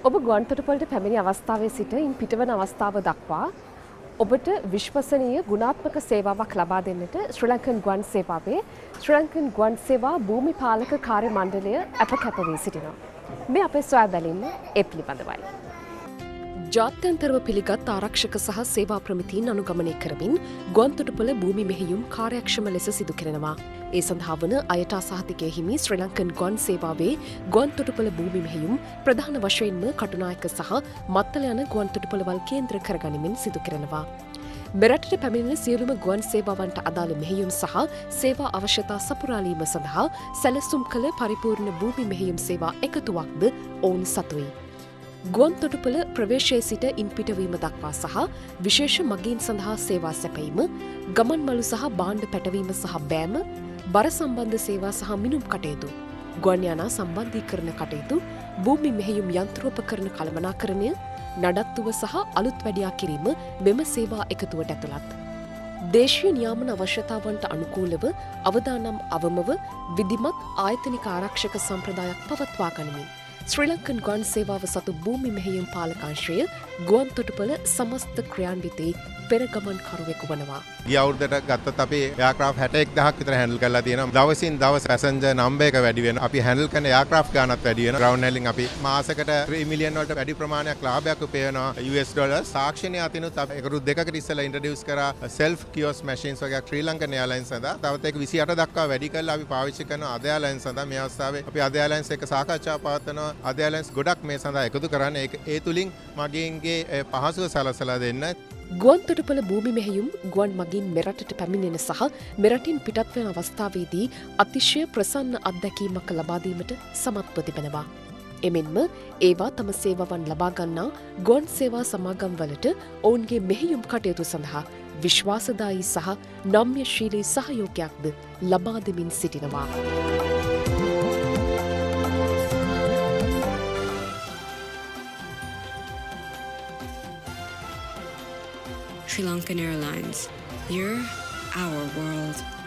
ඔබ ගුවන්තොටුපළට පැමිණි අවස්ථාවේ සිට ඉන් පිටවන අවස්ථාව දක්වා ඔබට විශ්වසනීය ගුණාත්මක සේවාවක් ලබා දෙන්නට ශ්‍රී ලංකන් ගුවන් සේවාවේ ශ්‍රී ලංකන් ගුවන් සේවා භූමිපාලක කාර්ය මණ්ඩලය අප කැප වී සිටිනවා. මේ අපේ සොයා බැලීම ඒ පිළිබඳවයි. ජාත්‍යන්තරව පිළිගත් ආරක්ෂක සහ සේවා ප්‍රමිතීන් අනුගමනය කරමින් ගුවන්තොටුපළ භූමි මෙහෙයුම් කාර්යක්ෂම ලෙස සිදු කරනවා. ඒ සඳහා වන අයට අසහතිකය හිමි ශ්‍රී ලංකන් ගුවන් සේවාවේ ගුවන්තොටුපළ භූමි මෙහෙයුම් ප්‍රධාන වශයෙන්ම කටුනායක සහ මත්තල යන ගුවන්තොටුපළවල් කේන්ද්‍ර කරගනිමින් සිදු කරනවා. මෙරටට පැමිණෙන සියලුම ගුවන් සේවාවන්ට අදාළ මෙහෙයුම් සහ සේවා අවශ්‍යතා සපුරාලීම සඳහා සැලසුම් කළ පරිපූර්ණ භූමි මෙහෙයුම් සේවා එකතුවක්ද ඔවුන් සතුයි. ගුවන්තොටුපළ ප්‍රවේශයේ සිට ඉන් පිටවීම දක්වා සහ විශේෂ මගීන් සඳහා සේවා සැපීම, ගමන් මළු සහ භාණ්ඩ පැටවීම සහ බෑම, බර සම්බන්ධ සේවා සහ මිනුම් කටයුතු, ගුවන් යානා සම්බන්ධීකරණ කටයුතු, භූමි මෙහෙයුම් යන්ත්‍රෝපකරණ කළමනාකරණය, නඩත්තුව සහ අලුත් වැඩියා කිරීම මෙම සේවා එකතුවට ඇතුළත්. දේශීය නියාමන අවශ්‍යතාවන්ට අනුකූලව අවදානම් අවමව විධිමත් ආයතනික ආරක්ෂක සම්ප්‍රදායක් පවත්වා ගනිමින් ශ්‍රී ලංකන් ගුවන් සේවාව සතු භූමි මෙහෙයුම් පාලකාංශය ගුවන්තොටුපළ සමස්ත ක්‍රියාන්විතයේ පෙරගමන් කරුවෙකු වනවා. ගිය අවුරුද්දට ගත්තත් අපි එයාක්‍රාෆ්ට් 61000ක් විතර හැන්ඩල් කරලා තියෙනවා. දවසින් දවස පැසෙන්ජර් නම්බර් එක වැඩි වෙනවා. අපි හැන්ඩල් කරන එයාක්‍රාෆ්ට් ගානත් වැඩි වෙනවා. ග්‍රවුන්ඩ් හැන්ඩලින් අපි මාසෙකට 3 මිලියන් වලට වැඩි ප්‍රමාණයක් ලාභයක් උපයනවා. US ඩොලර් සාක්ෂණය අතිනුත් අපි එකරුත් දෙකකට ඉස්සෙල්ලා ඉන්ට්‍රොඩියුස් කරා self kiosk machines වගේ ශ්‍රී ලංකන් එයාලයින්ස් සඳහා. තවත් ඒක 28 දක්වා වැඩි කරලා අපි පාවිච්චි කරන අද එයාලයින්ස් සඳහා මේ අවස්ථාවේ අපි අද එයාලයින්ස් එක්ක සාකච්ඡා පවත්වනවා. අද එයාලයින්ස් ගොඩක් මේ සඳහා එකතු කරන්නේ. ඒ තුලින් මගීන්ගේ පහසුව සලසලා දෙන්න. ගුවන්තොටුපළ භූමි මෙහෙයුම් ගුවන් මගින් මෙරටට පැමිණෙන සහ මෙරටින් පිටත් වන අවස්ථාවේදී අතිශය ප්‍රසන්න අත්දැකීමක් ලබා දීමට සමත්ව තිබෙනවා. එමෙන්ම ඒවා තම සේවාවන් ලබා ගන්නා ගුවන් සේවා සමාගම් වලට ඔවුන්ගේ මෙහෙයුම් කටයුතු සඳහා විශ්වාසදායී සහ නම්‍යශීලී සහයෝගයක්ද ලබා දෙමින් සිටිනවා. Sri Lankan Airlines. You're our world.